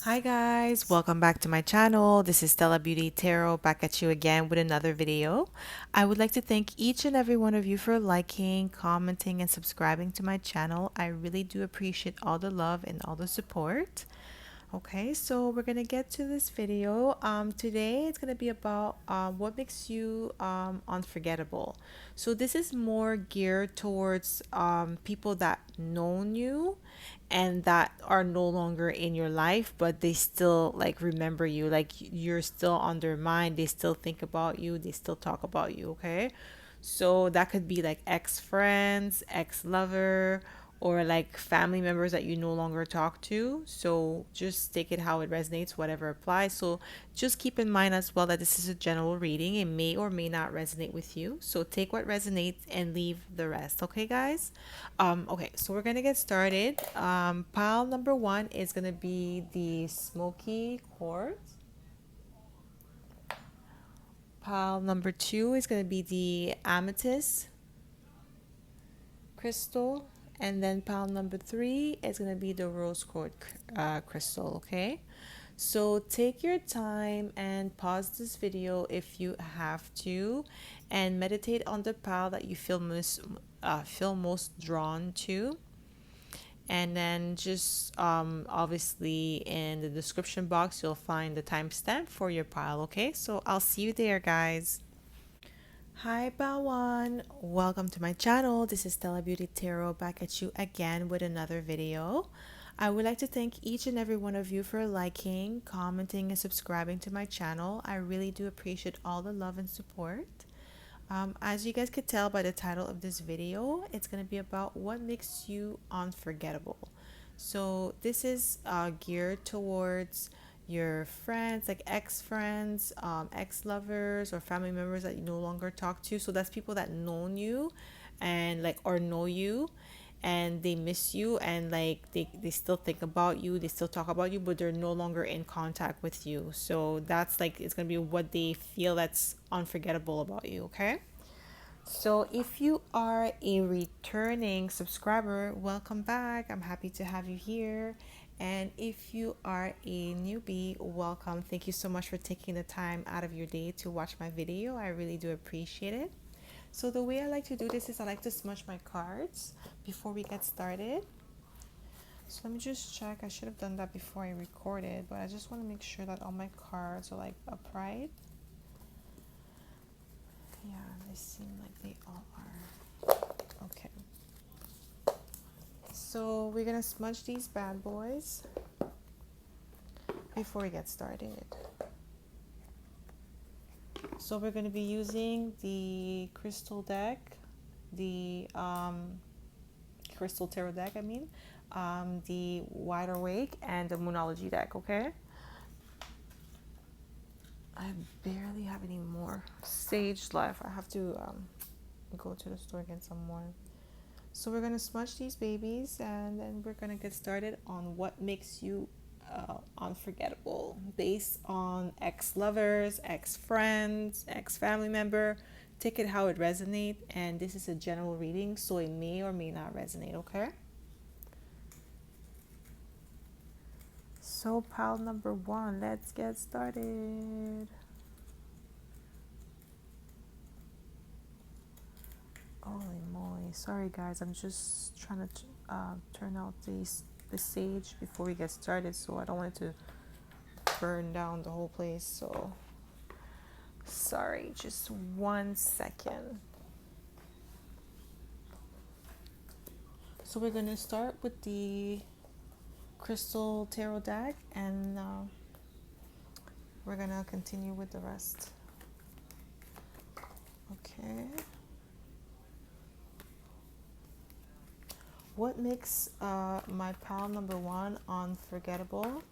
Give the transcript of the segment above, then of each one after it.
Hi guys, welcome back to my channel. This is Stella Beauty Tarot back at you again with another video. I would like to thank each and every one of you for liking, commenting, and subscribing to my channel. I really do appreciate all the love and all the support. Okay, so we're gonna get to this video. Today it's gonna be about what makes you unforgettable. So this is more geared towards people that known you and that are no longer in your life, but they still like remember you. Like you're still on their mind. They still think about you. They still talk about you. Okay, so that could be like ex friends, ex lover, or like family members that you no longer talk to. So just take it how it resonates, whatever applies. So just keep in mind as well that this is a general reading. It may or may not resonate with you. So take what resonates and leave the rest. Okay, guys? Okay, so we're gonna get started. Pile number one is gonna be the smoky quartz. Pile number two is gonna be the amethyst crystal, and then pile number three is going to be the rose quartz crystal. Okay, so take your time and pause this video if you have to, and meditate on the pile that you feel most drawn to. And then just obviously in the description box you'll find the timestamp for your pile. Okay, so I'll see you there, guys. Hi Bawan, welcome to my channel. This is Stella Beauty Tarot back at you again with another video. I would like to thank each and every one of you for liking, commenting, and subscribing to my channel. I really do appreciate all the love and support. As you guys could tell by the title of this video, it's going to be about what makes you unforgettable. So this is geared towards your friends, like ex-friends, ex-lovers, or family members that you no longer talk to. So that's people that known you and like or know you, and they miss you, and like they still think about you, they still talk about you, but they're no longer in contact with you. So that's like it's gonna be what they feel that's unforgettable about you. Okay, so if you are a returning subscriber, welcome back. I'm happy to have you here. And if you are a newbie, welcome. Thank you so much for taking the time out of your day to watch my video. I really do appreciate it. So the way I like to do this is I like to smudge my cards before we get started. So let me just check. I should have done that before I recorded, but I just want to make sure that all my cards are like upright. Yeah, they seem like they all are. Okay. So we're gonna smudge these bad boys before we get started. So we're gonna be using the crystal deck, the crystal tarot deck, the Wide Awake, and the Moonology deck. Okay. I barely have any more sage left. I have to go to the store and get some more. So we're gonna smudge these babies, and then we're gonna get started on what makes you unforgettable based on ex-lovers, ex-friends, ex-family member. Take it how it resonates, and this is a general reading, so it may or may not resonate. Okay. So pile number one, let's get started. Holy moly. Sorry guys, I'm just trying to turn out the sage before we get started, so I don't want it to burn down the whole place. So sorry, just 1 second. So we're gonna start with the crystal tarot deck, and we're gonna continue with the rest. Okay. What makes my pile number one unforgettable?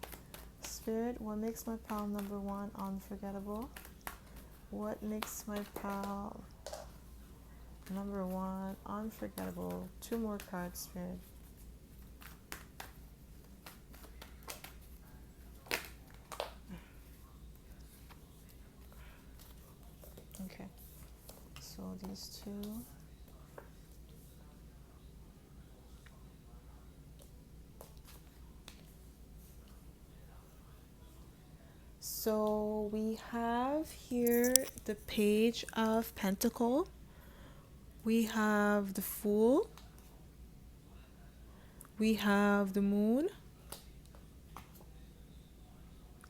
Spirit, what makes my pile number one unforgettable? What makes my pile number one unforgettable? Two more cards, Spirit. Okay, so these two. So we have here the page of Pentacle. We have the Fool. We have the Moon.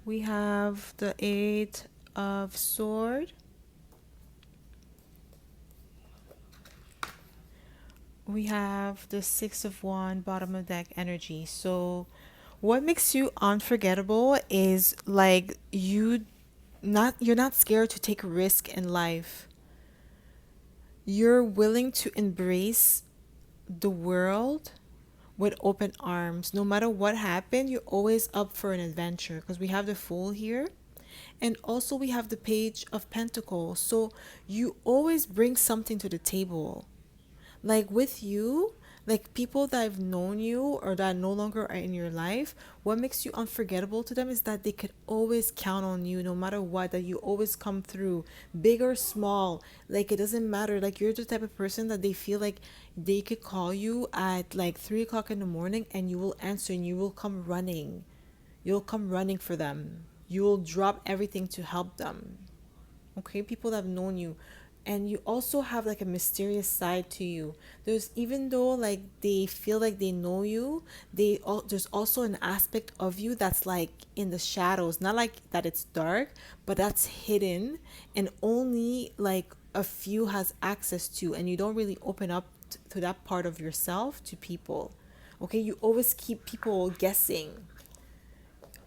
We have the Eight of Sword. We have the Six of Wand, bottom of deck energy. So what makes you unforgettable is like you're not scared to take a risk in life. You're willing to embrace the world with open arms. No matter what happened, you're always up for an adventure because we have the Fool here. And also we have the Page of Pentacles. So you always bring something to the table. Like with you, like people that have known you or that no longer are in your life, what makes you unforgettable to them is that they could always count on you no matter what, that you always come through, big or small. Like it doesn't matter. Like you're the type of person that they feel like they could call you at like 3 o'clock in the morning and you will answer and you will come running. You'll come running for them. You will drop everything to help them. Okay, people that have known you. And you also have like a mysterious side to you. There's, even though like they feel like they know you, there's also an aspect of you that's like in the shadows, not like that it's dark, but that's hidden and only like a few has access to, and you don't really open up to that part of yourself to people. Okay, you always keep people guessing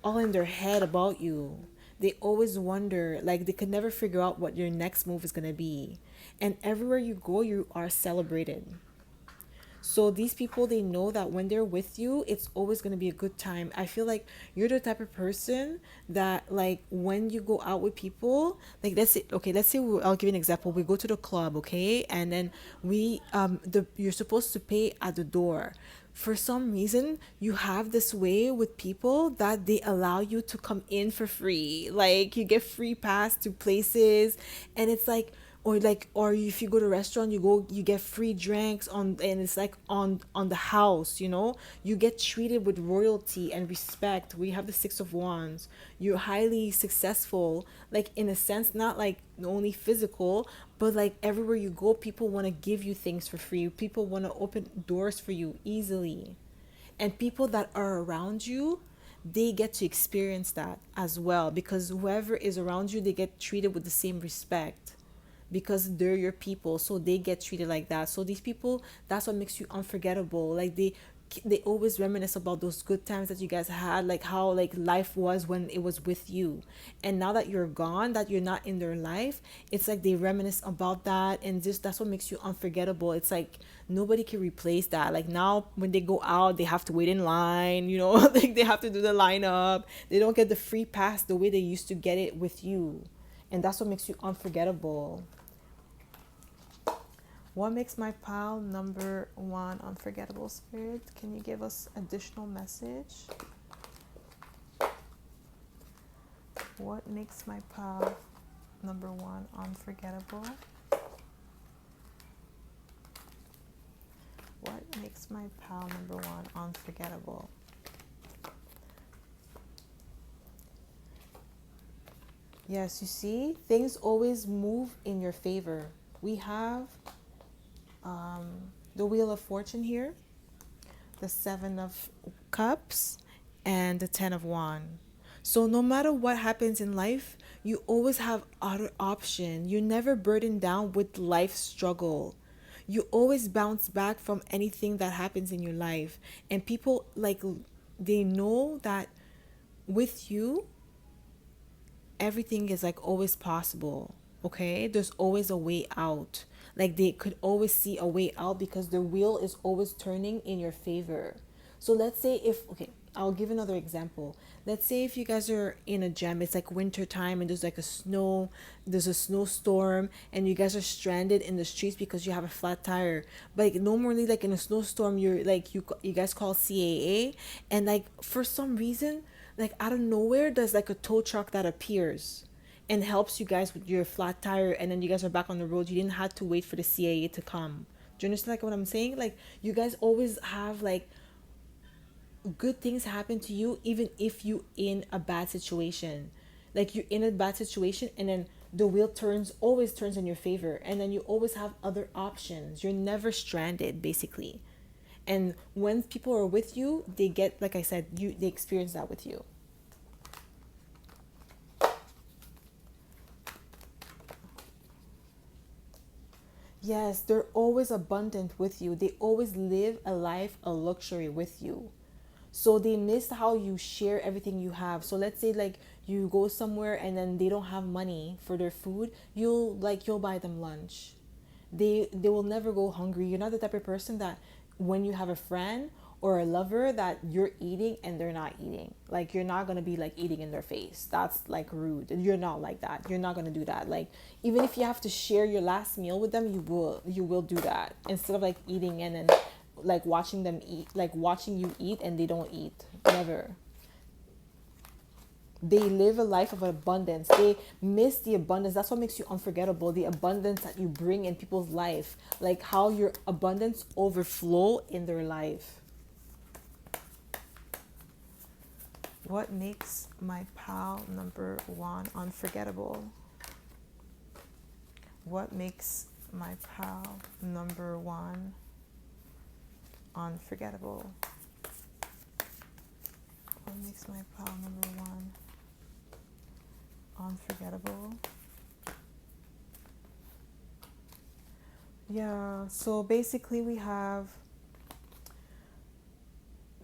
all in their head about you. They always wonder, like they could never figure out what your next move is gonna be. And everywhere you go, you are celebrated. So these people, they know that when they're with you, it's always going to be a good time. I feel like you're the type of person that like when you go out with people, like let's say I'll give you an example. We go to the club, okay? And then you're supposed to pay at the door. For some reason, you have this way with people that they allow you to come in for free. Like you get free pass to places, and it's like, or if you go to a restaurant, you get free drinks on, and it's like on the house, you get treated with royalty and respect. We have the Six of Wands. You're highly successful, like in a sense, not like only physical, but like everywhere you go, people want to give you things for free. People want to open doors for you easily. And people that are around you, they get to experience that as well, because whoever is around you, they get treated with the same respect because they're your people, so they get treated like that. So these people, that's what makes you unforgettable. Like they always reminisce about those good times that you guys had, like how like life was when it was with you. And now that you're gone, that you're not in their life, it's like they reminisce about that, and just that's what makes you unforgettable. It's like nobody can replace that. Like now when they go out, they have to wait in line, like they have to do the lineup. They don't get the free pass the way they used to get it with you. And that's what makes you unforgettable. What makes my pile number one unforgettable, Spirit? Can you give us additional message? What makes my pile number one unforgettable? What makes my pile number one unforgettable? Yes, you see, things always move in your favor. We have the Wheel of Fortune here, the Seven of Cups, and the Ten of Wands. So no matter what happens in life, you always have other option. You're never burdened down with life struggle. You always bounce back from anything that happens in your life. And people, like, they know that with you, everything is like always possible. Okay, there's always a way out. Like they could always see a way out because the wheel is always turning in your favor. So let's say if, okay, I'll give another example. Let's say if you guys are in a jam, it's like winter time and there's a snowstorm, and you guys are stranded in the streets because you have a flat tire. But like normally, like in a snowstorm, you're like you guys call CAA, and like for some reason, like out of nowhere, there's like a tow truck that appears and helps you guys with your flat tire, and then you guys are back on the road. You didn't have to wait for the CAA to come. Do you understand like what I'm saying? Like you guys always have like good things happen to you even if you in a bad situation. Like you're in a bad situation, and then the wheel always turns in your favor, and then you always have other options. You're never stranded, basically. And when people are with you, they get, like I said, they experience that with you. Yes, they're always abundant with you. They always live a life of luxury with you. So they miss how you share everything you have. So let's say like you go somewhere and then they don't have money for their food, you'll buy them lunch. They will never go hungry. You're not the type of person that when you have a friend or a lover that you're eating and they're not eating. Like you're not gonna be like eating in their face. That's like rude. You're not like that. You're not gonna do that. Like even if you have to share your last meal with them, you will do that instead of like eating and then like watching them eat, like watching you eat and they don't eat. Never. They live a life of abundance. They miss the abundance. That's what makes you unforgettable. The abundance that you bring in people's life, like how your abundance overflow in their life. What makes my pal number one unforgettable? What makes my pal number one unforgettable? What makes my pal number one unforgettable? Yeah, so basically we have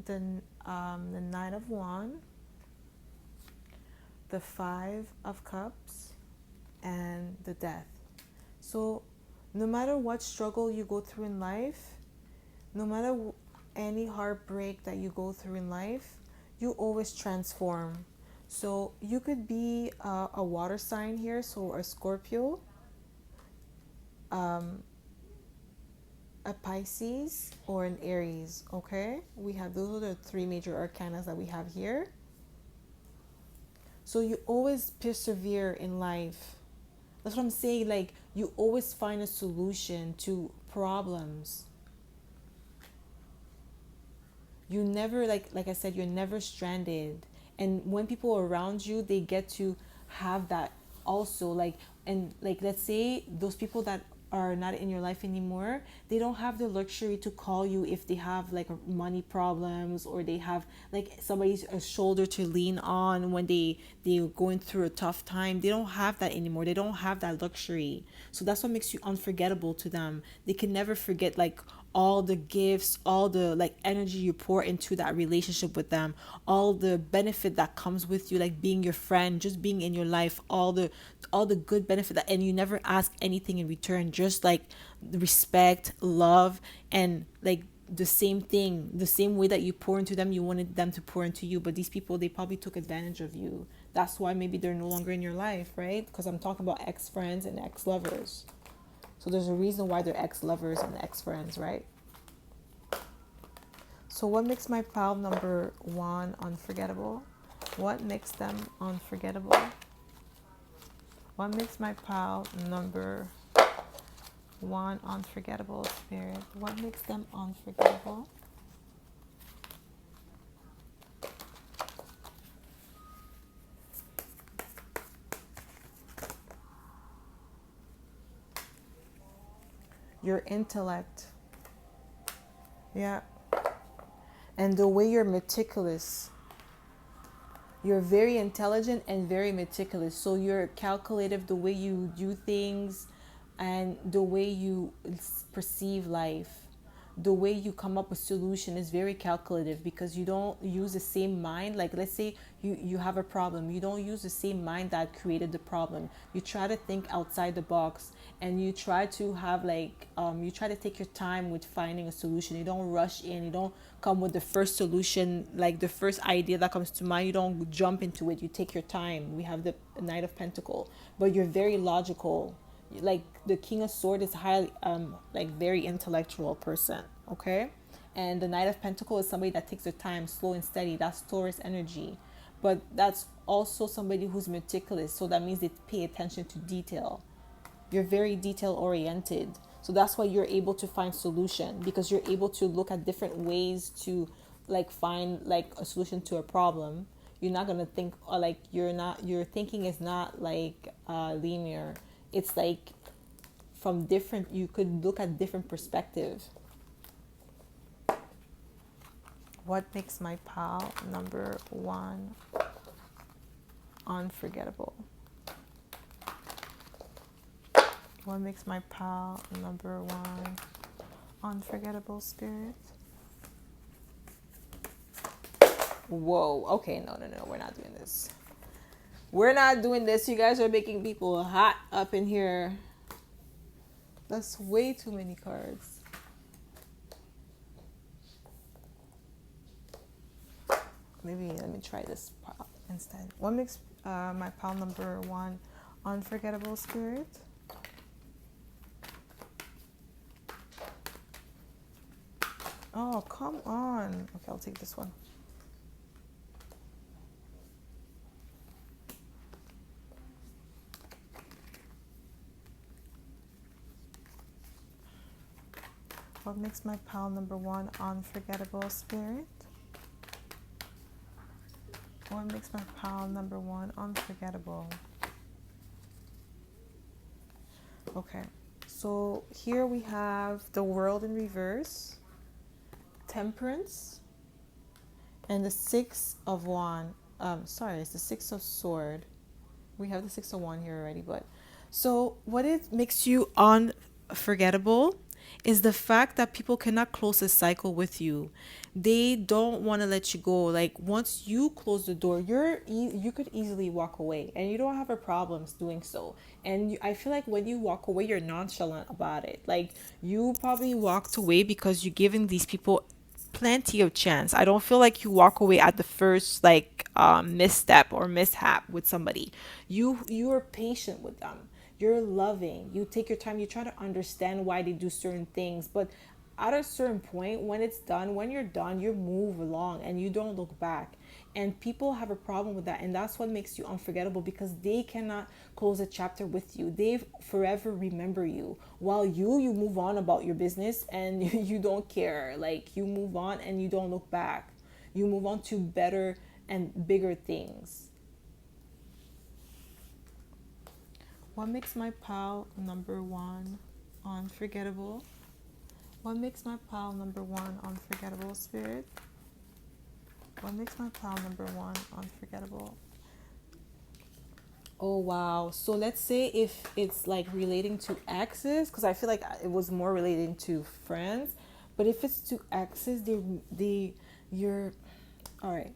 the Knight of Wands, the Five of Cups, and the Death. So no matter what struggle you go through in life, no matter any heartbreak that you go through in life, you always transform. So you could be a water sign here, so a Scorpio, um, a Pisces, or an Aries. Okay, we have those are the three major arcanas that we have here. So you always persevere in life. That's what I'm saying. Like you always find a solution to problems. You never, like I said, you're never stranded. And when people are around you, they get to have that also. Like, and like let's say those people that are not in your life anymore, they don't have the luxury to call you if they have like money problems, or they have like somebody's a shoulder to lean on when they're going through a tough time. They don't have that anymore. They don't have that luxury. So that's what makes you unforgettable to them. They can never forget like all the gifts, all the like energy you pour into that relationship with them, all the benefit that comes with you, like being your friend, just being in your life, all the good benefit that, and you never ask anything in return, just like respect, love, and like the same thing, the same way that you pour into them, you wanted them to pour into you. But these people, they probably took advantage of you. That's why maybe they're no longer in your life, right? Because I'm talking about ex-friends and ex-lovers. So there's a reason why they're ex-lovers and ex-friends, right? So what makes my pal number one unforgettable? What makes them unforgettable? What makes my pal number one unforgettable, Spirit? What makes them unforgettable? Your intellect. Yeah. And the way you're meticulous. You're very intelligent and very meticulous. So you're calculative, the way you do things and the way you perceive life. The way you come up with solution is very calculative, because you don't use the same mind. Like let's say you have a problem, you don't use the same mind that created the problem. You try to think outside the box, and you try to have like you try to take your time with finding a solution. You don't rush in, you don't come with the first solution, like the first idea that comes to mind. You don't jump into it, you take your time. We have the Knight of Pentacle, but you're very logical. Like the King of Sword is highly like very intellectual person, okay? And the Knight of Pentacle is somebody that takes their time, slow and steady. That's Taurus energy. But that's also somebody who's meticulous, so that means they pay attention to detail. You're very detail oriented, so that's why you're able to find solution, because you're able to look at different ways to like find like a solution to a problem. you're not gonna think, or like your thinking is not like linear. It's like from different, you could look at different perspective. What makes my pal number one unforgettable? What makes my pal number one unforgettable, Spirit? Whoa, okay, no, we're not doing this. We're not doing this. You guys are making people hot up in here. That's way too many cards. Maybe let me try this pal instead. What makes my pal number one unforgettable, Spirit? Oh, come on. Okay, I'll take this one. What makes my pal number one unforgettable, Spirit? What makes my pal number one unforgettable? Okay, so here we have the World in reverse, Temperance, and the Six of Wand. Sorry, it's the Six of Sword. We have the Six of Wand here already, but so what it makes you unforgettable is the fact that people cannot close a cycle with you. They don't want to let you go. Like once you close the door, you could easily walk away, and you don't have a problems doing so. And I feel like when you walk away, you're nonchalant about it. Like you probably walked away because you're giving these people plenty of chance. I don't feel like you walk away at the first like misstep or mishap with somebody. You are patient with them. You're loving. You take your time. You try to understand why they do certain things, but at a certain point, when it's done, when you're done, you move along and you don't look back. And people have a problem with that, and that's what makes you unforgettable, because they cannot close a chapter with you. They forever remember you, while you move on about your business and you don't care. Like you move on and you don't look back. You move on to better and bigger things. What makes my pal number one unforgettable? What makes my pal number one unforgettable, Spirit? What makes my pal number one unforgettable? Oh wow. So let's say if it's like relating to exes, because I feel like it was more relating to friends. But if it's to exes, you're all right.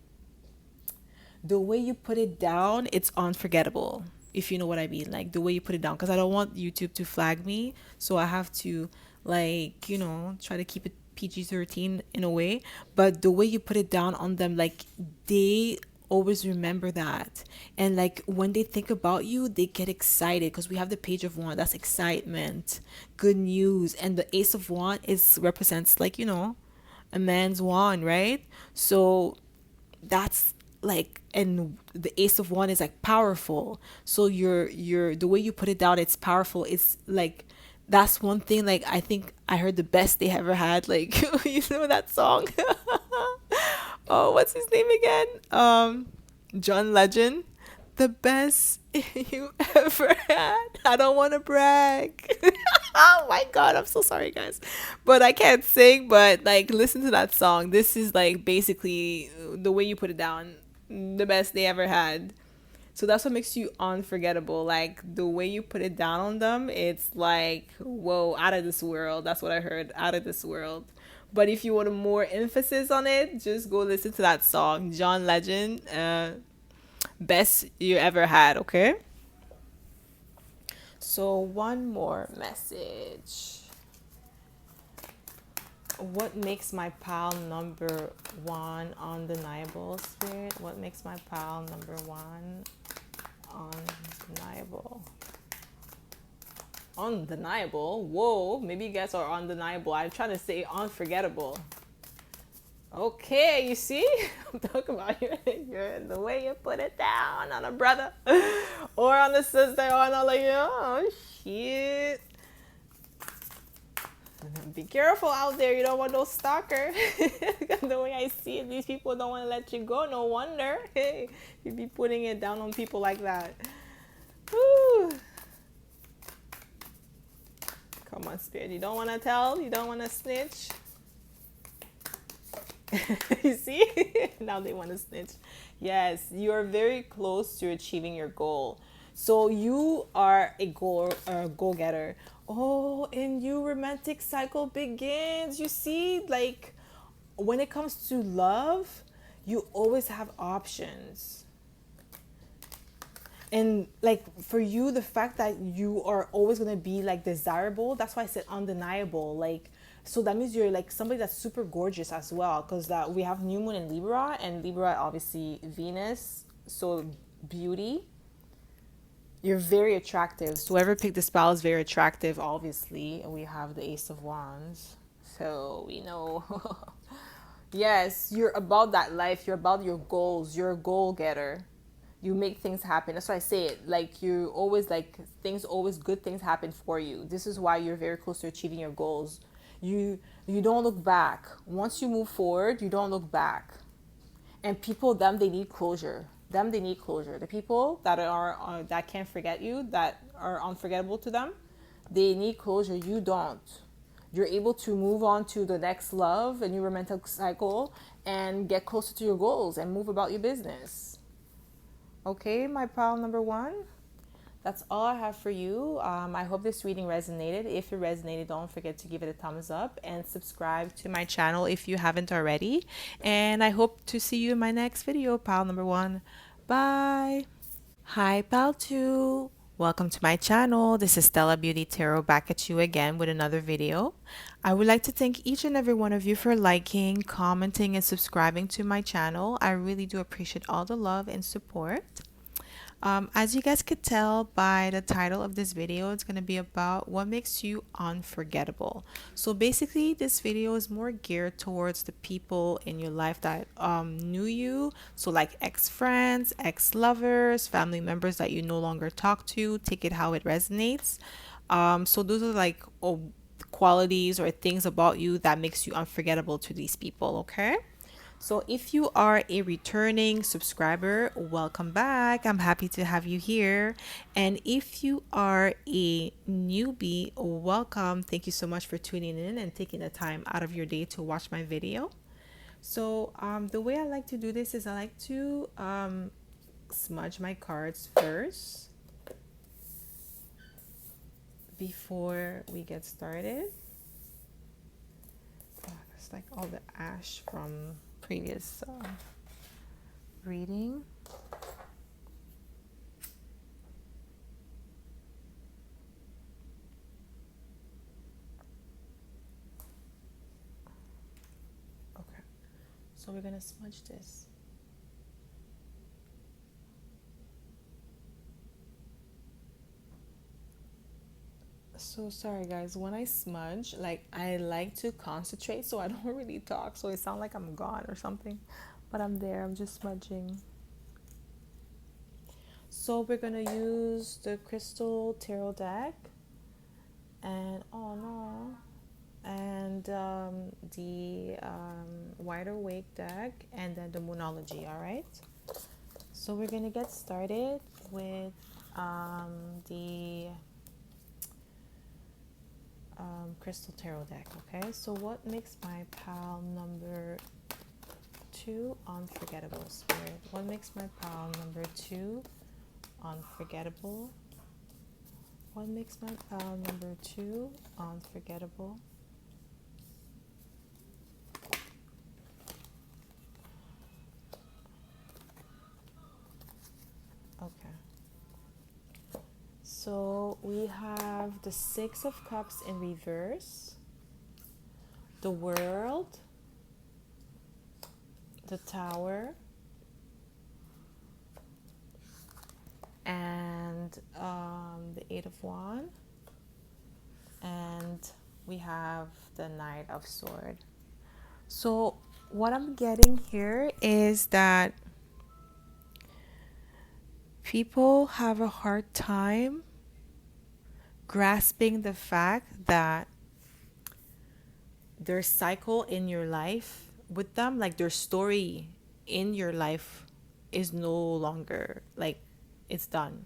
The way you put it down, it's unforgettable. If you know what I mean, like the way you put it down, because I don't want YouTube to flag me, so I have to like try to keep it PG-13 in a way. But the way you put it down on them, like they always remember that, and like when they think about you, they get excited, because we have the Page of Wand, that's excitement, good news, and the Ace of Wand is represents like a man's wand, right? So that's like, and the Ace of Wand is like powerful, so you're the way you put it down, it's powerful. It's like that's one thing, like I think I heard the best they ever had, like you know that song. Oh, what's his name again? John Legend. The best you ever had. I don't want to brag. Oh my god, I'm so sorry guys, but I can't sing. But like listen to that song. This is like basically the way you put it down, the best they ever had. So that's what makes you unforgettable. Like the way you put it down on them, it's like whoa, out of this world. That's what I heard, out of this world. But if you want a more emphasis on it, just go listen to that song, John Legend, best you ever had. Okay. So one more message. What makes my pal number one undeniable, Spirit? What makes my pal number one undeniable? Undeniable? Whoa, maybe you guys are undeniable. I'm trying to say unforgettable. Okay, you see? I'm talking about the way you put it down on a brother or on a sister or on a, like, oh shit. Be careful out there. You don't want no stalker. The way I see it, these people don't want to let you go. No wonder. Hey, you be putting it down on people like that. Woo. Come on, Spirit. You don't want to tell. You don't want to snitch. You see? Now they want to snitch. Yes, you are very close to achieving your goal. So you are a goal getter. Oh, and your romantic cycle begins. You see, like when it comes to love, you always have options. And like for you, the fact that you are always gonna be like desirable, that's why I said undeniable. Like, so that means you're like somebody that's super gorgeous as well, because that we have new moon in Libra, and Libra obviously Venus, so beauty. You're very attractive. So whoever picked the spell is very attractive. Obviously, we have the Ace of Wands, so we know. Yes, you're about that life. You're about your goals. You're a goal getter. You make things happen. That's why I say it. Like you always like things. Always good things happen for you. This is why you're very close to achieving your goals. You don't look back. Once you move forward, you don't look back. And people, them, they need closure. Them, they need closure. The people that are that can't forget you, that are unforgettable to them, they need closure. You don't. You're able to move on to the next love, a new romantic cycle, and get closer to your goals and move about your business. Okay, my pal number one. That's all I have for you. I hope this reading resonated. If it resonated, don't forget to give it a thumbs up and subscribe to my channel if you haven't already. And I hope to see you in my next video, pal number one. Bye. Hi, pal two. Welcome to my channel. This is Stella Beauty Tarot back at you again with another video. I would like to thank each and every one of you for liking, commenting, and subscribing to my channel. I really do appreciate all the love and support. As you guys could tell by the title of this video, it's going to be about what makes you unforgettable. So basically, this video is more geared towards the people in your life that knew you. So like ex-friends, ex-lovers, family members that you no longer talk to. Take it how it resonates. So those are like qualities or things about you that makes you unforgettable to these people, okay? So if you are a returning subscriber, welcome back. I'm happy to have you here. And if you are a newbie, welcome. Thank you so much for tuning in and taking the time out of your day to watch my video. So the way I like to do this is I like to smudge my cards first before we get started. It's like all the ash from previous reading. Okay, so we're gonna smudge this. So sorry guys, when I smudge, like I like to concentrate, so I don't really talk, so it sounds like I'm gone or something, but I'm there. I'm just smudging. So we're gonna use the crystal tarot deck, and oh no, and the wider awake deck, and then the moonology. All right, so we're gonna get started with the crystal tarot deck. Okay, so what makes my pal number two unforgettable? Spirit, what makes my pal number two unforgettable? What makes my pal number two unforgettable? Okay, so we have the Six of Cups in reverse, the World, the Tower, and the Eight of Wands, and we have the Knight of Swords. So what I'm getting here is that people have a hard time grasping the fact that their cycle in your life with them, like their story in your life is no longer like it's done.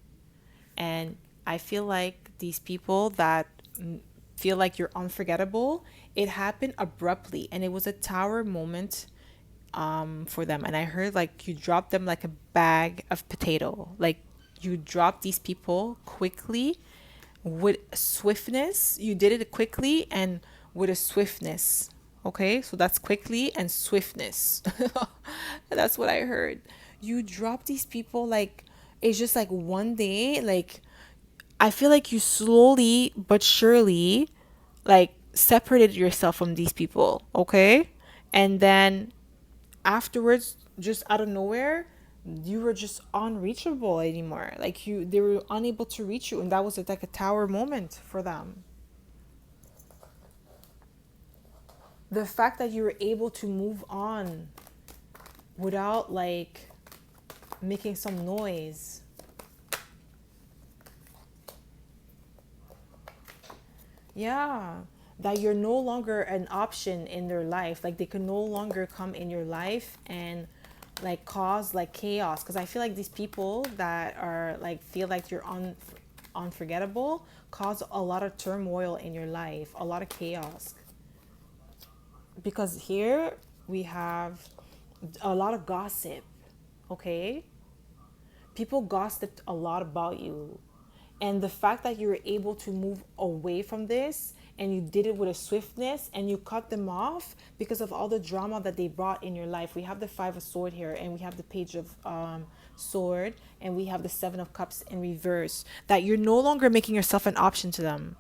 And I feel like these people that feel like you're unforgettable, it happened abruptly and it was a tower moment for them. And I heard like you dropped them like a bag of potato. Like you dropped these people quickly with swiftness. You did it quickly and with a swiftness. Okay, so that's quickly and swiftness. That's what I heard. You drop these people like it's just like one day. Like I feel like you slowly but surely like separated yourself from these people. Okay, and then afterwards, just out of nowhere, you were just unreachable anymore. Like they were unable to reach you, and that was like a tower moment for them. The fact that you were able to move on without like making some noise. Yeah, that you're no longer an option in their life. Like they can no longer come in your life and like cause like chaos. Because I feel like these people that are like feel like you're unforgettable cause a lot of turmoil in your life, a lot of chaos. Because here we have a lot of gossip. Okay, people gossiped a lot about you, and the fact that you were able to move away from this and you did it with a swiftness and you cut them off because of all the drama that they brought in your life. We have the five of sword here and we have the page of sword and we have the seven of cups in reverse, that you're no longer making yourself an option to them.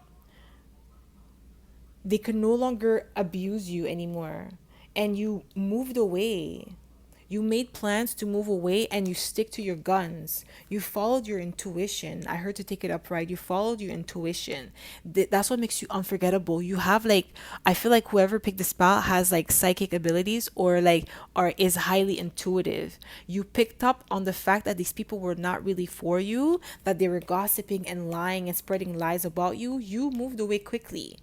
They could no longer abuse you anymore, and you moved away. You made plans to move away and you stick to your guns. You followed your intuition. I heard to take it upright. You followed your intuition. That's what makes you unforgettable. You have like, I feel like whoever picked the spell has like psychic abilities or like, or is highly intuitive. You picked up on the fact that these people were not really for you, that they were gossiping and lying and spreading lies about you. You moved away quickly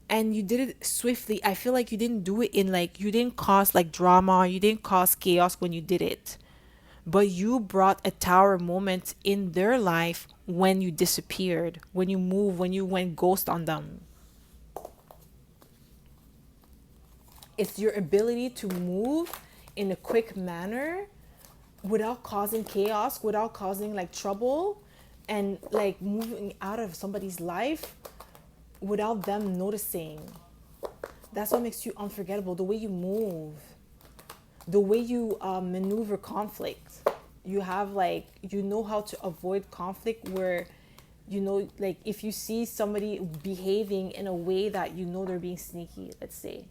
and you did it swiftly. I feel like you didn't do it in like, you didn't cause like drama, you didn't cause chaos when you did it, but you brought a tower moment in their life when you disappeared, when you moved, when you went ghost on them. It's your ability to move in a quick manner without causing chaos, without causing like trouble, and like moving out of somebody's life without them noticing. That's what makes you unforgettable. The way you move, the way you maneuver conflict. You have like, you know how to avoid conflict where, you know, like if you see somebody behaving in a way that you know they're being sneaky, let's say,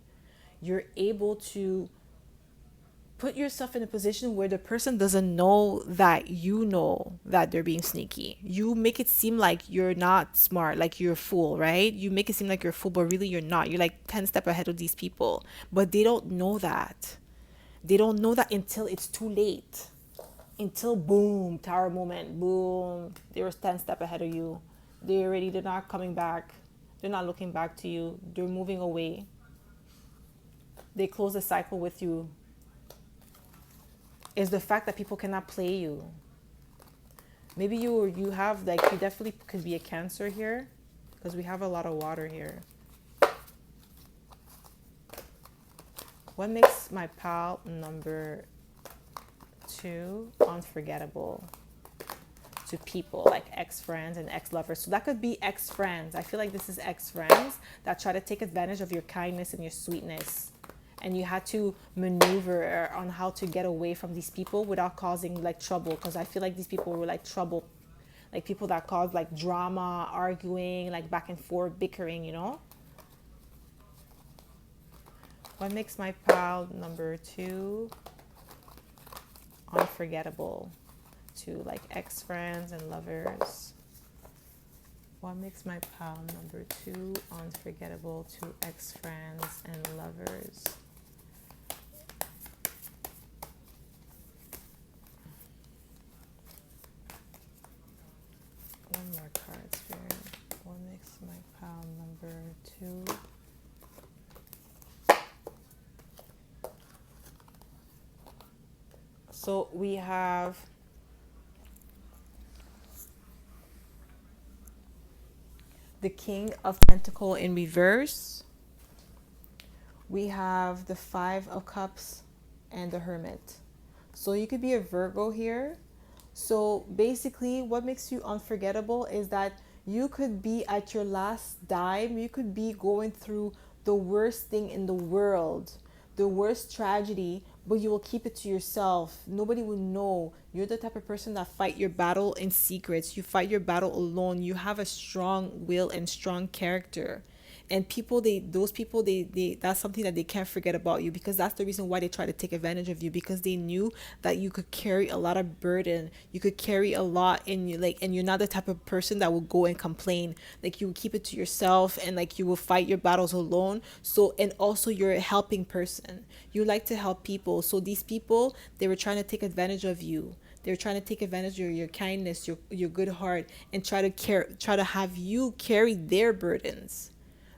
you're able to put yourself in a position where the person doesn't know that you know that they're being sneaky. You make it seem like you're not smart, like you're a fool, right? You make it seem like you're a fool, but really you're not. You're like 10 steps ahead of these people. But they don't know that. They don't know that until it's too late. Until boom, tower moment, boom, they were 10 steps ahead of you. They're not coming back. They're not looking back to you. They're moving away. They close the cycle with you. Is the fact that people cannot play you. Maybe you have like, you definitely could be a Cancer here because we have a lot of water here. What makes my pal number 2 unforgettable to people like ex-friends and ex-lovers? So that could be ex-friends. I feel like this is ex-friends that try to take advantage of your kindness and your sweetness, and you had to maneuver on how to get away from these people without causing like trouble, because I feel like these people were like trouble, like people that cause like drama, arguing, like back and forth, bickering, you know. What makes my pal number 2 unforgettable to like ex-friends and lovers? What makes my pal number 2 unforgettable to ex-friends and lovers? One more card, Spirit. What makes my pal number 2 So we have the King of Pentacle in reverse. We have the Five of Cups and the Hermit. So you could be a Virgo here. So basically, what makes you unforgettable is that you could be at your last dime. You could be going through the worst thing in the world, the worst tragedy, but you will keep it to yourself. Nobody will know. You're the type of person that fight your battle in secrets. You fight your battle alone. You have a strong will and strong character. And people, those people, they that's something that they can't forget about you, because that's the reason why they try to take advantage of you, because they knew that you could carry a lot of burden, you could carry a lot in you, like, and you're not the type of person that will go and complain. Like, you will keep it to yourself, and like, you will fight your battles alone. So, and also, you're a helping person. You like to help people. So these people, they were trying to take advantage of you. They're trying to take advantage of your kindness, your good heart, and try to have you carry their burdens.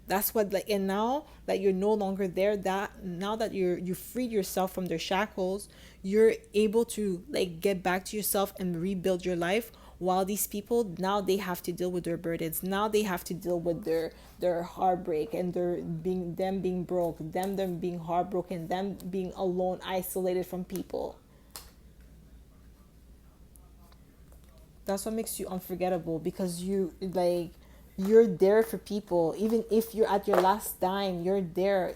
That's what, like, and now that you're no longer there, that now that you freed yourself from their shackles, you're able to like get back to yourself and rebuild your life, while these people, now they have to deal with their burdens. Now they have to deal with their heartbreak, and their being broke, them being heartbroken, them being alone, isolated from people. That's what makes you unforgettable, because you're there for people. Even if you're at your last dime, you're there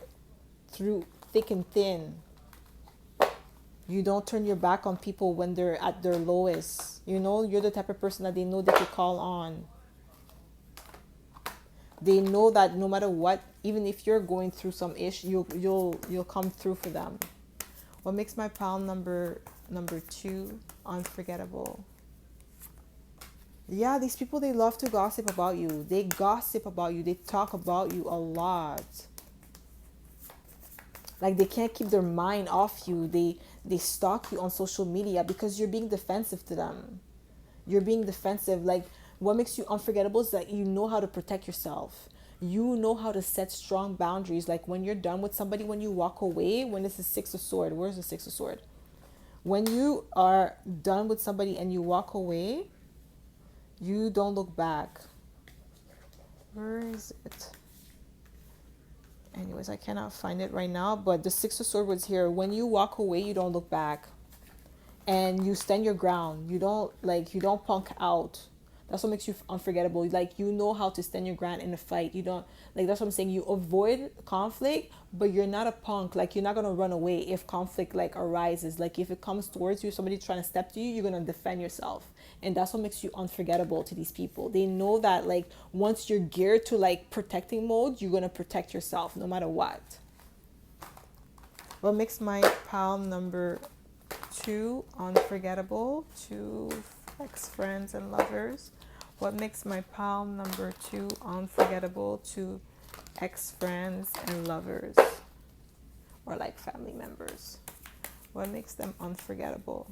through thick and thin. You don't turn your back on people when they're at their lowest. You're the type of person that they know they could call on. They know that no matter what, even if you're going through some issue, you'll come through for them. What makes my pile number 2 unforgettable? Yeah, these people, they love to gossip about you. They gossip about you. They talk about you a lot. Like, they can't keep their mind off you. They stalk you on social media because you're being defensive to them. You're being defensive. Like, what makes you unforgettable is that you know how to protect yourself. You know how to set strong boundaries. Like, when you're done with somebody, when you walk away, when it's the Six of Sword. Where's the Six of Sword? When you are done with somebody and you walk away, you don't look back. Where is it? Anyways, I cannot find it right now, but the Six of Swords was here. When you walk away, you don't look back, and you stand your ground. You don't punk out. That's what makes you unforgettable. Like, you know how to stand your ground in a fight. You don't, like, that's what I'm saying. You avoid conflict, but you're not a punk. Like, you're not gonna run away if conflict like arises. Like, if it comes towards you, somebody trying to step to you, you're gonna defend yourself. And that's what makes you unforgettable to these people. They know that, like, once you're geared to like protecting mode, you're gonna protect yourself no matter what. What makes my pile number 2 unforgettable? 2 ex-friends and lovers. What makes my pile number 2 unforgettable? 2 ex-friends and lovers, or like family members. What makes them unforgettable?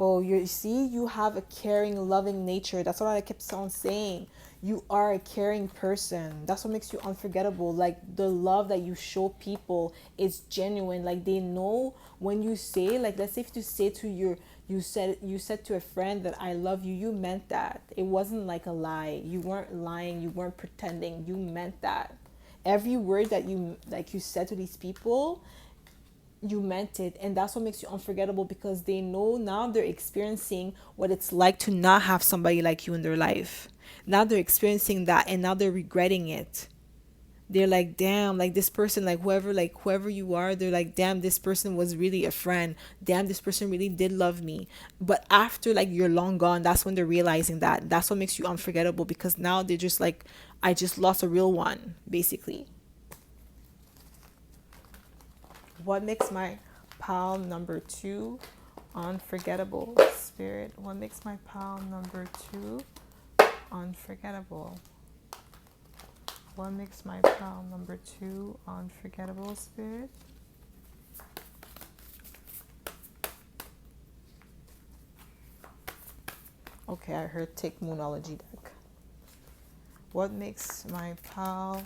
Oh, you see, you have a caring, loving nature. That's what I kept on saying. You are a caring person. That's what makes you unforgettable. Like, the love that you show people is genuine. Like, they know when you say, like, let's say if you say to you said to a friend that I love you, you meant that. It wasn't like a lie. You weren't lying. You weren't pretending. You meant that. Every word that you said to these people, you meant it. And that's what makes you unforgettable, because they know now they're experiencing what it's like to not have somebody like you in their life. Now they're experiencing that, and now they're regretting it. They're like, damn, like, this person, like whoever you are, they're like, damn, this person was really a friend. Damn, this person really did love me. But after, like, you're long gone, that's when they're realizing that. That's what makes you unforgettable, because now they're just like, I just lost a real one, basically. What makes my pile number 2 unforgettable? Spirit, what makes my pile number 2 unforgettable? What makes my pile number 2 unforgettable, Spirit? Okay, I heard take Moonology deck. What makes my pile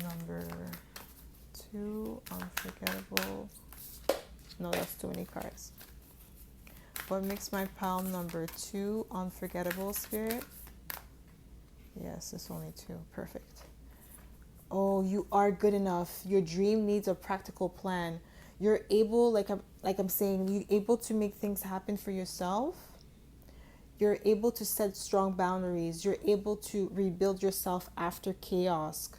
number 2 2 unforgettable. No, that's too many cards. What makes my pile number 2 unforgettable, Spirit? Yes, it's only 2. Perfect. Oh, you are good enough. Your dream needs a practical plan. You're able, like I'm saying, you're able to make things happen for yourself. You're able to set strong boundaries. You're able to rebuild yourself after chaos.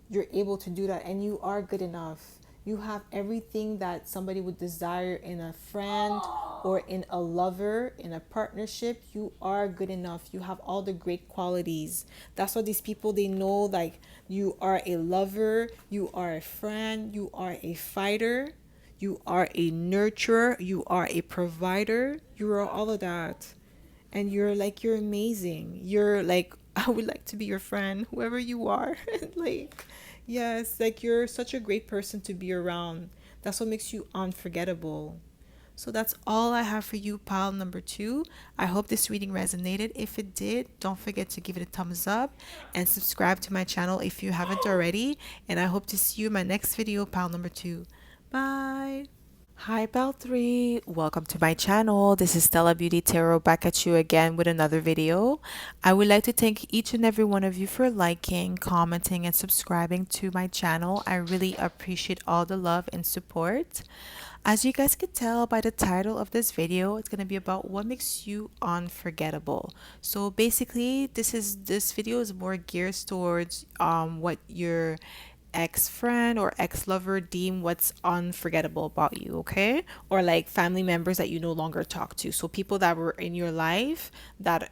You're able to do that, and you are good enough. You have everything that somebody would desire in a friend or in a lover, in a partnership. You are good enough. You have all the great qualities. That's what these people, they know, like, you are a lover, you are a friend, you are a fighter, you are a nurturer, you are a provider, you are all of that. And you're amazing. You're like, I would like to be your friend, whoever you are. Like, yes, like you're such a great person to be around. That's what makes you unforgettable. So that's all I have for you, pile number 2. I hope this reading resonated. If it did, don't forget to give it a thumbs up and subscribe to my channel if you haven't already. And I hope to see you in my next video, pile number 2. Bye. Hi, Bell 3. Welcome to my channel. This is Stella Beauty Tarot back at you again with another video. I would like to thank each and every one of you for liking, commenting, and subscribing to my channel. I really appreciate all the love and support. As you guys can tell by the title of this video, it's going to be about what makes you unforgettable. So basically, this video is more geared towards what your ex-friend or ex-lover deem what's unforgettable about you, okay? Or like family members that you no longer talk to. So people that were in your life that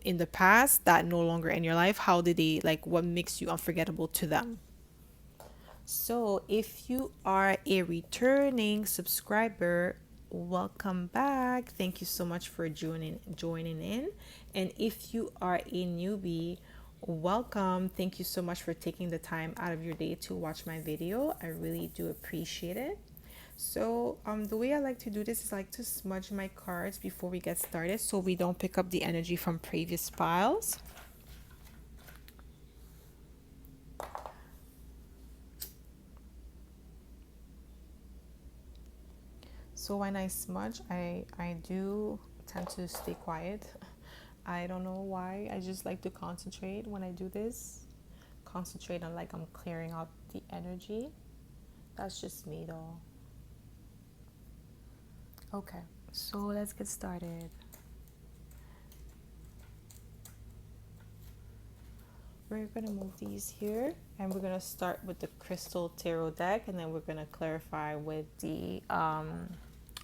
in the past that no longer in your life, how did they, like, what makes you unforgettable to them? So if you are a returning subscriber, welcome back. Thank you so much for joining in. And if you are a newbie, welcome. Thank you so much for taking the time out of your day to watch my video. I really do appreciate it. So the way I like to do this is I like to smudge my cards before we get started so we don't pick up the energy from previous piles. So when I smudge, I do tend to stay quiet. I don't know why. I just like to concentrate when I do this. Concentrate on, like, I'm clearing out the energy. That's just me though. Okay, so let's get started. We're gonna move these here and we're gonna start with the crystal tarot deck, and then we're gonna clarify with the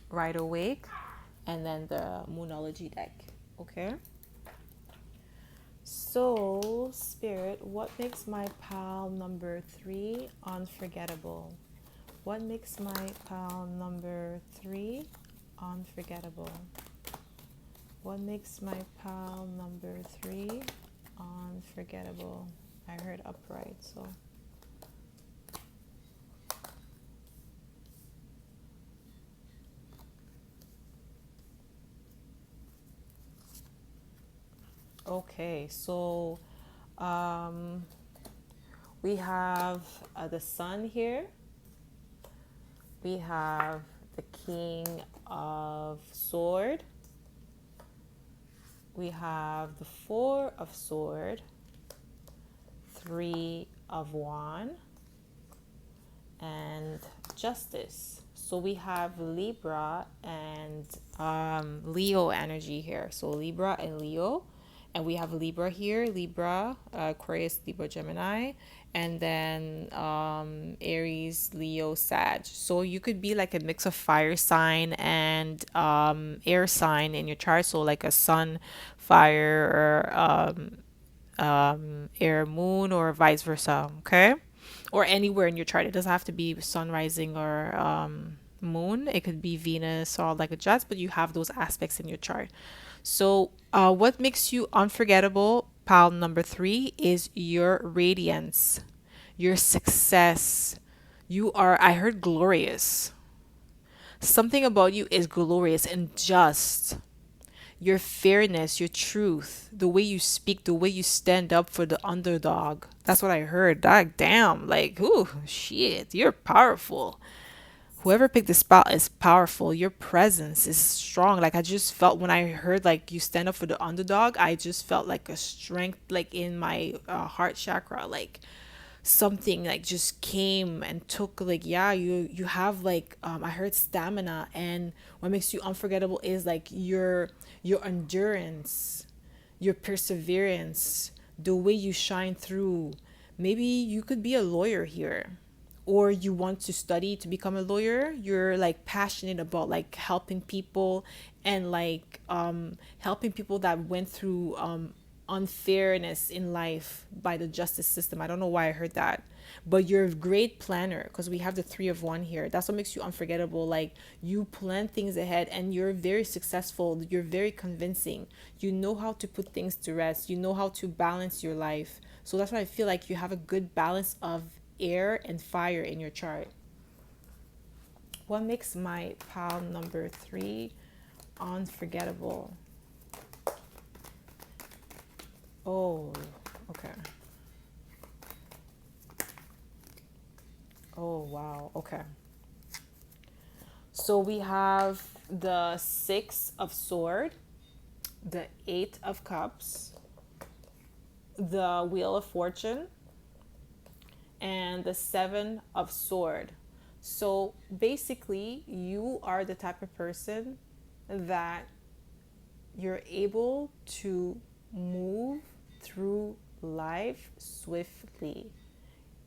Rider Waite and then the Moonology deck. Okay, so Spirit, what makes my pile number 3 unforgettable? What makes my pile number 3 unforgettable? What makes my pile number 3 unforgettable? I heard upright, so okay, so we have the Sun here. We have the King of Sword. We have the 4 of Sword, 3 of Wand, and Justice. So we have Libra and Leo energy here. So Libra and Leo. And we have Libra here, Libra, Aquarius, Libra, Gemini, and then Aries, Leo, Sag. So you could be like a mix of fire sign and air sign in your chart. So like a sun, fire, or air, moon, or vice versa. Okay, or anywhere in your chart. It doesn't have to be sun, rising, or moon. It could be Venus or like a judge, but you have those aspects in your chart. So what makes you unforgettable, pile number 3, is your radiance, your success. You are, I heard, glorious. Something about you is glorious and just. your fairness, your truth, the way you speak, the way you stand up for the underdog. That's what I heard. Like, damn, like, ooh, shit, you're powerful. Whoever picked this spot is powerful. Your presence is strong. Like, I just felt when I heard like you stand up for the underdog, I just felt like a strength, like in my heart chakra, like something like just came and took, like, yeah, you have like I heard stamina. And what makes you unforgettable is like your endurance, your perseverance, the way you shine through. Maybe you could be a lawyer here, or you want to study to become a lawyer. You're like passionate about like helping people, and like helping people that went through unfairness in life by the justice system. I don't know why I heard that, but you're a great planner, because we have the three of one here. That's what makes you unforgettable. Like, you plan things ahead and you're very successful. You're very convincing. You know how to put things to rest. You know how to balance your life. So that's why I feel like you have a good balance of air and fire in your chart. What makes my pile number 3 unforgettable? Oh, okay. Oh, wow. Okay. So we have the 6 of sword, the 8 of cups, the wheel of fortune, and the 7 of sword. So basically, you are the type of person that you're able to move through life swiftly,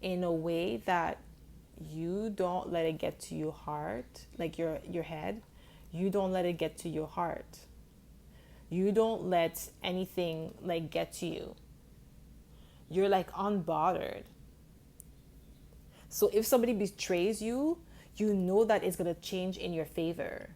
in a way that you don't let it get to your heart, like your head. You don't let it get to your heart. You don't let anything like get to you. You're like unbothered. So if somebody betrays you, you know that it's going to change in your favor.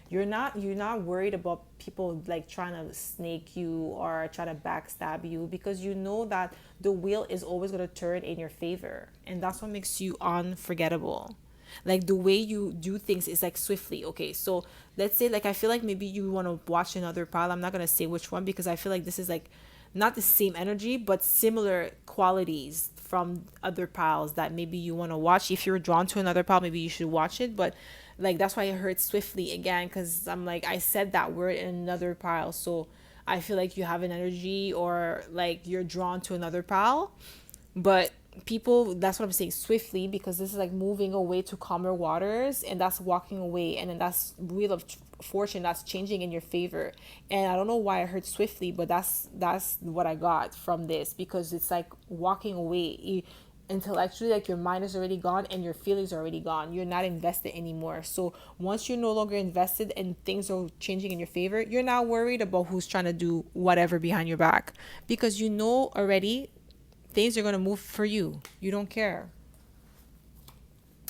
You're not worried about people like trying to snake you or try to backstab you, because you know that the wheel is always going to turn in your favor. And that's what makes you unforgettable. Like, the way you do things is like swiftly. Okay, so let's say, like, I feel like maybe you want to watch another pile. I'm not going to say which one, because I feel like this is like not the same energy, but similar qualities from other piles that maybe you want to watch. If you're drawn to another pile, maybe you should watch it. But like, that's why I heard swiftly again, because I'm like, I said that word in another pile. So I feel like you have an energy, or like you're drawn to another pile. But people, that's what I'm saying, swiftly, because this is like moving away to calmer waters, and that's walking away. And then that's wheel of fortune, that's changing in your favor. And I don't know why I heard swiftly, but that's what I got from this, because it's like walking away. Intellectually, like, your mind is already gone and your feelings are already gone. You're not invested anymore. So once you're no longer invested and things are changing in your favor, you're not worried about who's trying to do whatever behind your back, because you know already things are going to move for you. You don't care.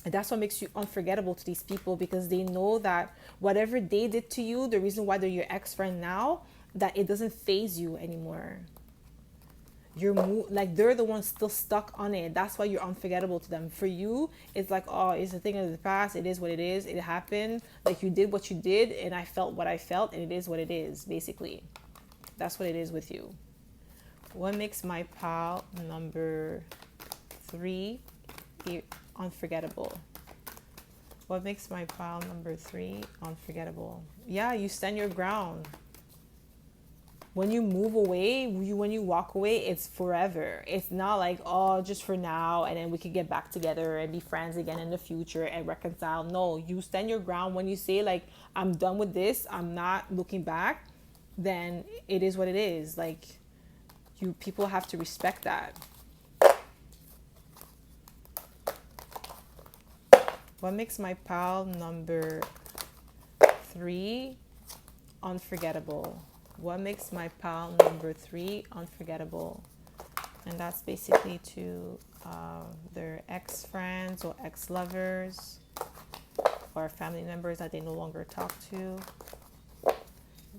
And that's what makes you unforgettable to these people, because they know that whatever they did to you, the reason why they're your ex-friend now, that it doesn't phase you anymore. Like, they're the ones still stuck on it. That's why you're unforgettable to them. For you, it's like, oh, it's a thing of the past. It is what it is. It happened. Like, you did what you did, and I felt what I felt, and it is what it is, basically. That's what it is with you. What makes my pal number 3 unforgettable? What makes my pal number 3 unforgettable? Yeah, you stand your ground. When you move away, when you walk away, it's forever. It's not like, oh, just for now, and then we could get back together and be friends again in the future and reconcile. No, you stand your ground. When you say, like, I'm done with this, I'm not looking back, then it is what it is. Like, people have to respect that. What makes my pal number 3 unforgettable? What makes my pal number 3 unforgettable? And that's basically to their ex-friends or ex-lovers or family members that they no longer talk to.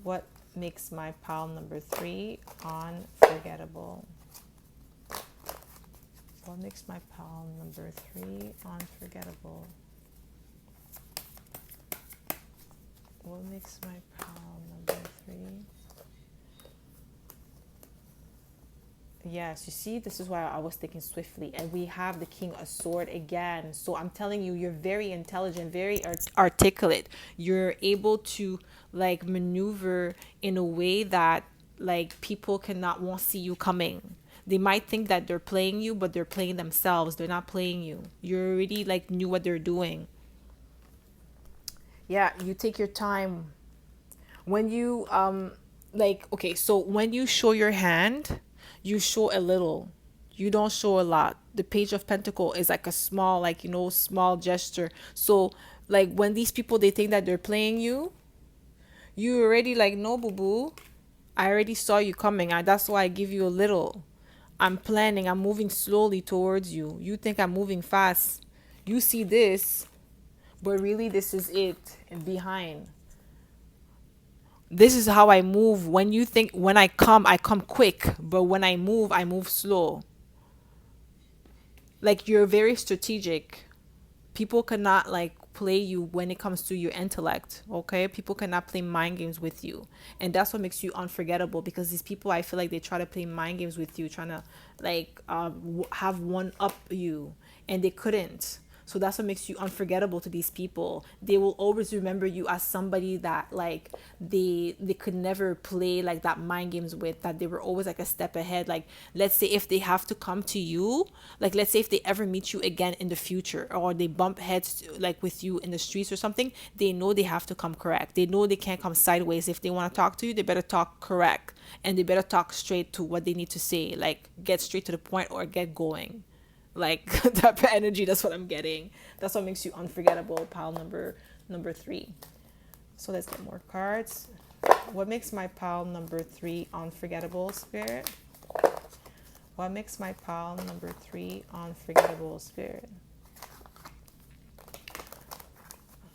What makes my pal number 3 unforgettable? What makes my pal number 3 unforgettable? What makes my pal number 3 Yes, you see, this is why I was thinking swiftly. And we have the king of sword again. So I'm telling you, you're very intelligent, very articulate. You're able to like maneuver in a way that like people cannot won't see you coming. They might think that they're playing you, but they're playing themselves. They're not playing you. You already like knew what they're doing. Yeah, you take your time when you like okay, so when you show your hand, you show a little, you don't show a lot. The page of pentacle is like a small, like, you know, small gesture. So like when these people, they think that they're playing you, you already like, no, boo boo, I already saw you coming. That's why I give you a little. I'm planning, I'm moving slowly towards you. You think I'm moving fast. You see this, but really this is it and behind. This is how I move. When you think, when I come quick, but when I move slow. Like you're very strategic. People cannot like play you when it comes to your intellect, okay? People cannot play mind games with you. And that's what makes you unforgettable, because these people, I feel like they try to play mind games with you, trying to like have one up you, and they couldn't. So that's what makes you unforgettable to these people. They will always remember you as somebody that like they could never play like that mind games with, that they were always like a step ahead. Like let's say if they have to come to you, like let's say if they ever meet you again in the future, or they bump heads like with you in the streets or something, they know they have to come correct. They know they can't come sideways. If they want to talk to you, they better talk correct, and they better talk straight to what they need to say, like get straight to the point or get going, like type of energy. That's what I'm getting. That's what makes you unforgettable, pile number 3. So let's get more cards. What makes my pile number 3 unforgettable, spirit? What makes my pile number 3 unforgettable, spirit?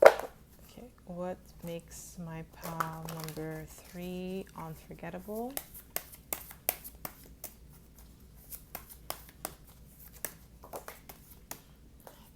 Okay, what makes my pile number 3 unforgettable?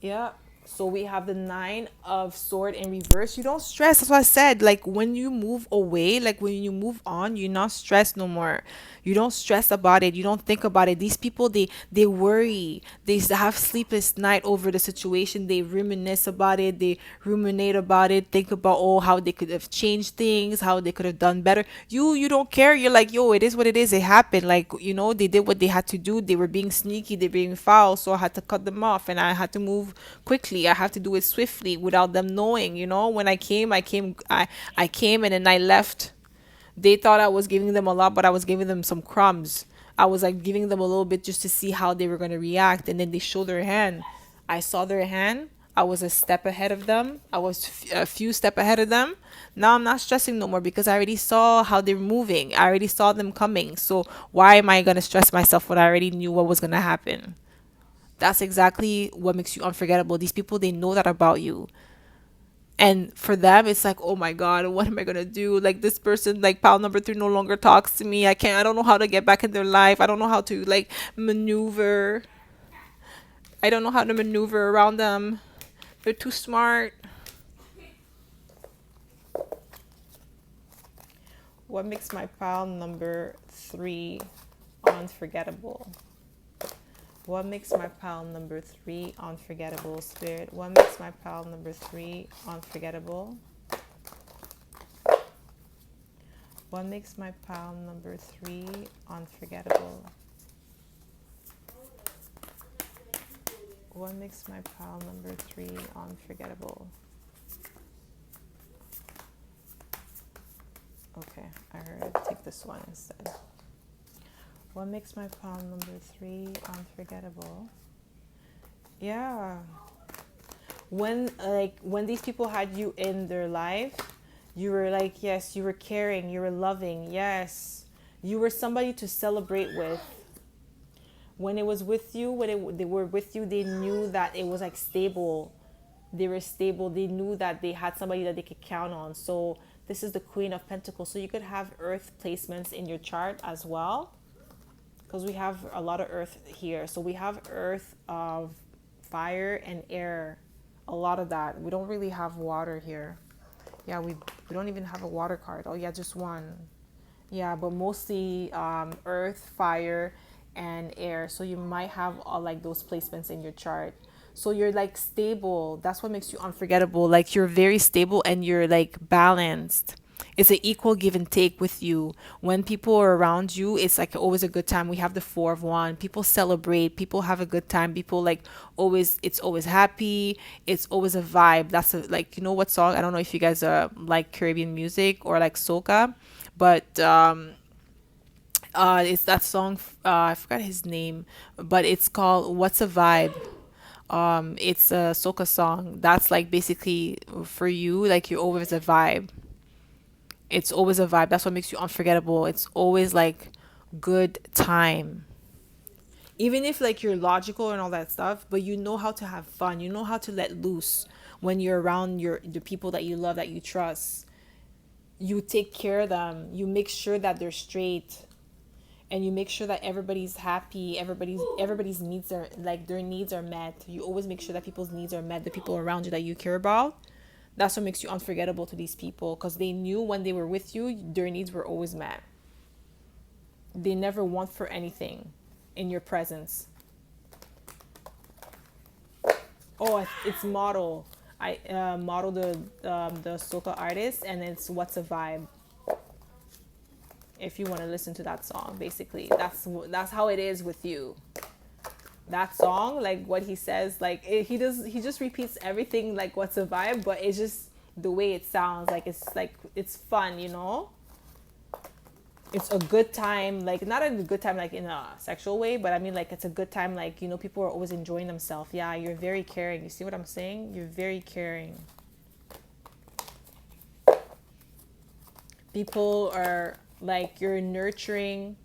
Yeah. So we have the 9 of sword in reverse. You don't stress. That's what I said. Like when you move away, like when you move on, you're not stressed no more. You don't stress about it. You don't think about it. These people, they worry. They have sleepless night over the situation. They reminisce about it. They ruminate about it. Think about, oh, how they could have changed things, how they could have done better. You don't care. You're like, yo, it is what it is. It happened. Like, you know, they did what they had to do. They were being sneaky. They were being foul. So I had to cut them off, and I had to move quickly. I have to do it swiftly without them knowing. You know, when I came and then I left. They thought I was giving them a lot, but I was giving them some crumbs. I was like giving them a little bit just to see how they were going to react, and then they show their hand. I saw their hand. I was a step ahead of them. I was a few step ahead of them. Now I'm not stressing no more, because I already saw how they're moving. I already saw them coming. So why am I going to stress myself when I already knew what was going to happen? That's exactly what makes you unforgettable. These people, they know that about you. And for them, it's like, oh my God, what am I going to do? Like this person, like pile number 3 no longer talks to me. I don't know how to get back in their life. I don't know how to like maneuver. I don't know how to maneuver around them. They're too smart. What makes my pile number 3 unforgettable? What makes my pile number 3 unforgettable, spirit? What makes my pile number 3 unforgettable? What makes my pile number 3 unforgettable? What makes my pile number 3 unforgettable? Okay, I heard take this one instead. What makes my pile number 3 unforgettable? Yeah. When these people had you in their life, you were like, yes, you were caring, you were loving, yes. You were somebody to celebrate with. When it was with you, they were with you, they knew that it was like stable. They were stable. They knew that they had somebody that they could count on. So this is the Queen of Pentacles. So you could have earth placements in your chart as well, because we have a lot of earth here. So we have earth of fire and air, a lot of that. We don't really have water here. Yeah, we don't even have a water card. Oh yeah, just one. Yeah, but mostly earth, fire, and air. So you might have all like those placements in your chart. So you're like stable. That's what makes you unforgettable. Like you're very stable and you're like balanced. It's an equal give and take with you. When people are around you, it's like always a good time. We have the four of one. People celebrate. People have a good time. People like always. It's always happy. It's always a vibe. That's a, like, you know what song? I don't know if you guys like Caribbean music or like soca, but it's that song. I forgot his name, but it's called "What's a Vibe." It's a soca song. That's like basically for you. Like you're always a vibe. It's always a vibe. That's what makes you unforgettable. It's always like good time. Even if like you're logical and all that stuff, but you know how to have fun. You know how to let loose when you're around the people that you love, that you trust. You take care of them. You make sure that they're straight, and you make sure that everybody's happy. Everybody's needs are like their needs are met. You always make sure that people's needs are met, the people around you that you care about. That's what makes you unforgettable to these people, because they knew when they were with you, their needs were always met. They never want for anything in your presence. Oh, it's Model. I Model, the soca artist, and it's What's a Vibe. If you want to listen to that song, basically, that's how it is with you. That song, like what he says, like he just repeats everything like What's a Vibe, but it's just the way it sounds. Like it's fun, you know. It's a good time, like not a good time like in a sexual way, but I mean like it's a good time, like, you know, people are always enjoying themselves. Yeah, you're very caring. You see what I'm saying? You're very caring. People are like, you're nurturing.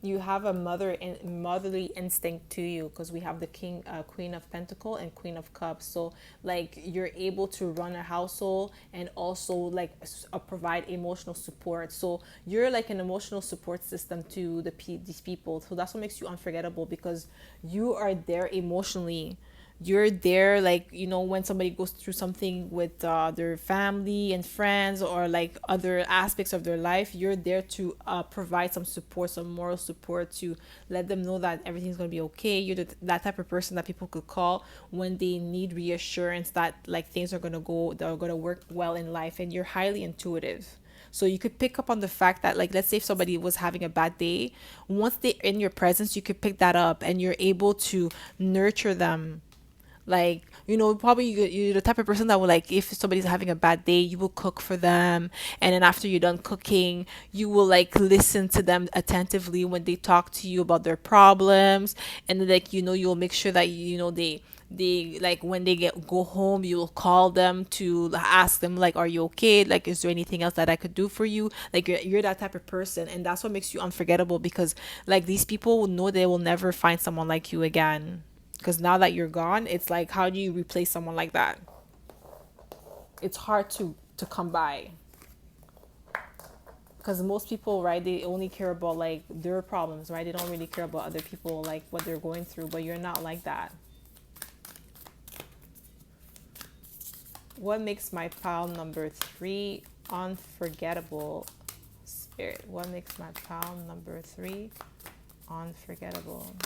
You have a motherly instinct to you, because we have the queen of pentacle and queen of cups. So like you're able to run a household and also like provide emotional support. So you're like an emotional support system to these people. So that's what makes you unforgettable, because you are there emotionally. You're there, like, you know, when somebody goes through something with their family and friends, or like other aspects of their life, you're there to provide some support, some moral support, to let them know that everything's going to be okay. You're that type of person that people could call when they need reassurance that like things are going to go, they're going to work well in life. And you're highly intuitive. So you could pick up on the fact that, like, let's say if somebody was having a bad day, once they're in your presence, you could pick that up and you're able to nurture them. Like, you know, probably you're the type of person that will, like, if somebody's having a bad day, you will cook for them, and then after you're done cooking, you will like listen to them attentively when they talk to you about their problems. And then, like, you know, you'll make sure that, you know, they like when they go home, you'll call them to ask them like, are you okay, like, is there anything else that I could do for you? Like, you're that type of person, and that's what makes you unforgettable, because like these people will know they will never find someone like you again. Because now that you're gone, it's like, how do you replace someone like that? It's hard to come by, because most people, right, they only care about like their problems, right? They don't really care about other people, like what they're going through. But you're not like that. What makes my pile number 3 unforgettable? Spirit, what makes my pile number 3 unforgettable?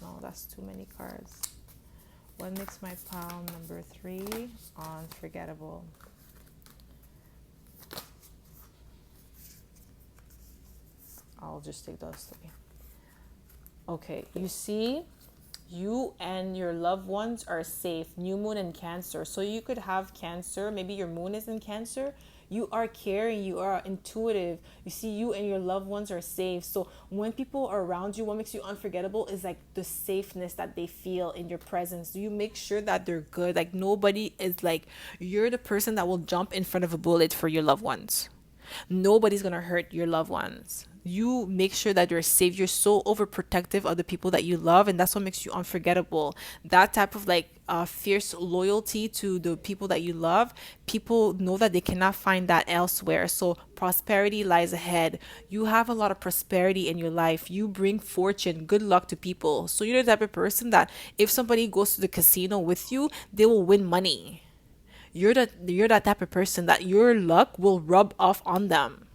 No, that's too many cards. What makes my pile number 3 unforgettable? I'll just take those 3. Okay, you see, you and your loved ones are safe. New moon in Cancer. So you could have Cancer. Maybe your moon is in Cancer. You are caring. You are intuitive. You see, you and your loved ones are safe. So when people are around you, what makes you unforgettable is like the safeness that they feel in your presence. Do you make sure that they're good? Like, nobody is like, you're the person that will jump in front of a bullet for your loved ones. Nobody's gonna hurt your loved ones. You make sure that you're safe. You're so overprotective of the people that you love, and that's what makes you unforgettable. That type of like fierce loyalty to the people that you love, people know that they cannot find that elsewhere. So prosperity lies ahead. You have a lot of prosperity in your life. You bring fortune, good luck to people. So you're the type of person that if somebody goes to the casino with you, they will win money. You're that type of person that your luck will rub off on them.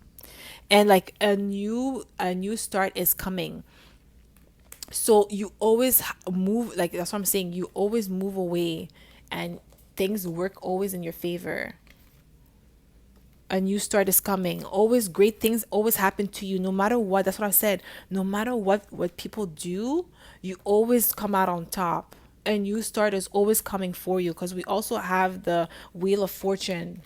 and like a new start is coming. So you always move, like that's what I'm saying, you always move away, and things work always in your favor. A new start is coming. Always great things always happen to you, no matter what. That's what I said. No matter what people do, you always come out on top. A new start is always coming for you, because we also have the Wheel of Fortune.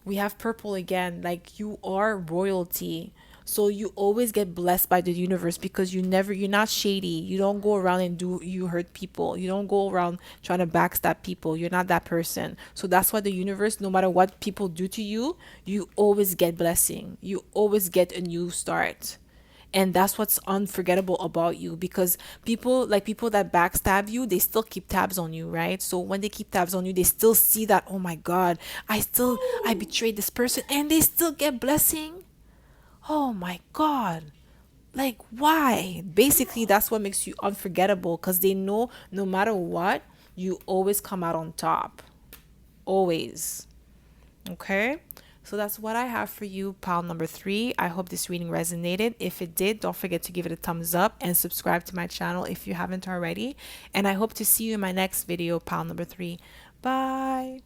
We have purple again. Like, you are royalty. So you always get blessed by the universe, because you're not shady. You don't go around and you hurt people. You don't go around trying to backstab people. You're not that person. So that's why the universe, no matter what people do to you, you always get blessing. You always get a new start. And that's what's unforgettable about you, because people that backstab you, they still keep tabs on you, right? So when they keep tabs on you, they still see that, oh my god, I betrayed this person, and they still get blessing. Oh my god. Like, why? Basically, that's what makes you unforgettable, because they know no matter what, you always come out on top. Always. Okay? So that's what I have for you, pile number 3. I hope this reading resonated. If it did, don't forget to give it a thumbs up and subscribe to my channel if you haven't already. And I hope to see you in my next video, pile number 3. Bye.